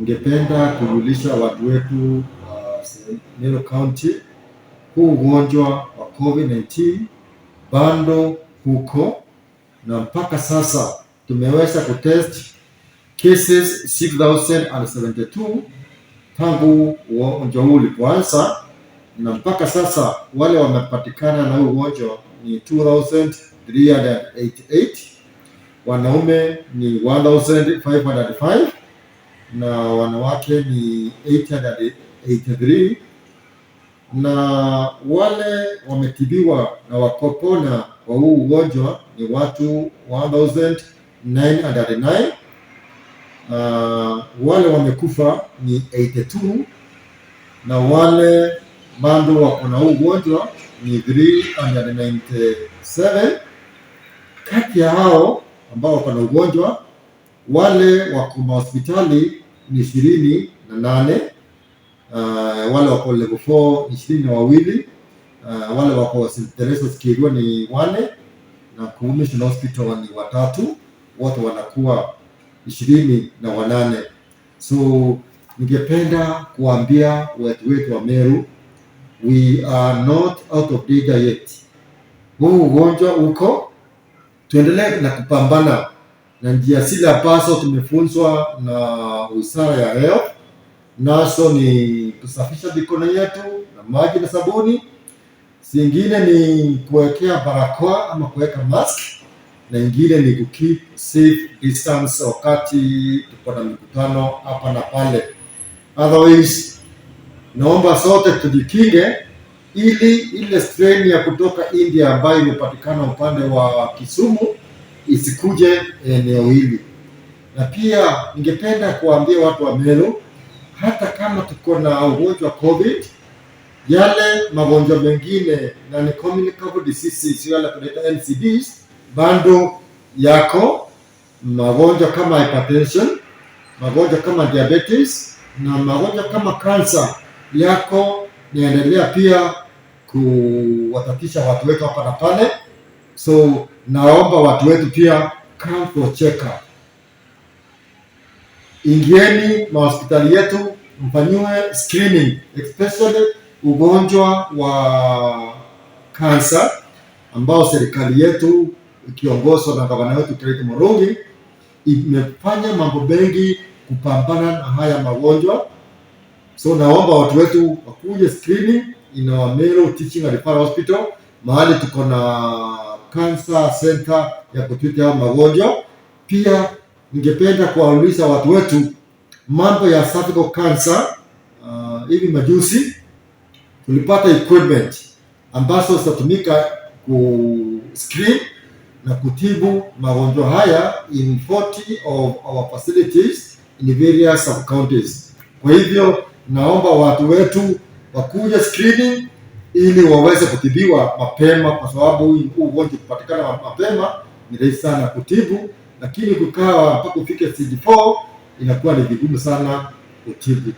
Ningependa kujulisha watu wetu Meru County, huu ugonjwa wa COVID-19 bado huko, na mpaka sasa tumeweza kutest cases 6072 tangu ugonjwa huu ulipoanza, na mpaka sasa wale wamepatikana na huu ugonjwa ni 2388, wanaume ni 1505 na wanawake ni 883, na wale wametibiwa na wakopona kwa huu ugonjwa ni watu 1909. Wale wamekufa ni 82, na wale bado wako na huu ugonjwa ni 397. Kati ya hao ambao wako na ugonjwa, wale wako hospitali ni 28, wale wako level 4 ni 22, wale wako St. Teresa's Kirua ni 1, na Mission Hospital ni 3, wote wanakuwa 28. So ningependa kuambia watu wetu wa Meru, we are not out of danger yet. Huu ugonjwa uko, tuendelee na kupambana na njia zile ambazo tumefunzwa na Wizara ya Health, nazo ni kusafisha mikono yetu na maji na sabuni. Zingine ni kuwekea barakoa ama kuweka mask, na ingine ni keep safe distance wakati tuko na mikutano hapa na pale. Otherwise, naomba sote tujikinge ili ile strain ya kutoka India ambayo imepatikana upande wa Kisumu isikuje eneo hili. Na pia ningependa kuambia watu wa Meru, hata kama tuko na ugonjwa COVID, yale magonjwa mengine na ni communicable diseases, yale tunaita NCDs, bado yako. Magonjwa kama hypertension, magonjwa kama diabetes na magonjwa kama cancer yako, niendelea pia kuwatatisha watu wetu hapa na pale. So naomba watu wetu pia come for check up. Ingieni mahospitali yetu mfanyiwe screening, especially ugonjwa wa cancer ambao serikali yetu ikiongozwa na gavana wetu Kenneth Murungi imefanya mambo mengi kupambana na haya magonjwa. So naomba watu wetu wakuje screening in our Meru Teaching and Referral Hospital, mahali tuko na cancer center ya kutibu haya magonjwa. Pia ningependa kuwauliza watu wetu mambo ya cervical cancer. Hivi majuzi tulipata equipment ambazo zitatumika ku screen na kutibu magonjwa haya in 40 of our facilities in various sub counties. Kwa hivyo naomba watu wetu wakuja screening ili waweze kutibiwa mapema, kwa sababu huu ugonjwa kupatikana mapema ni rahisi sana kutibu, lakini kukaa mpaka ufike stage 4 inakuwa ni vigumu sana kutibu.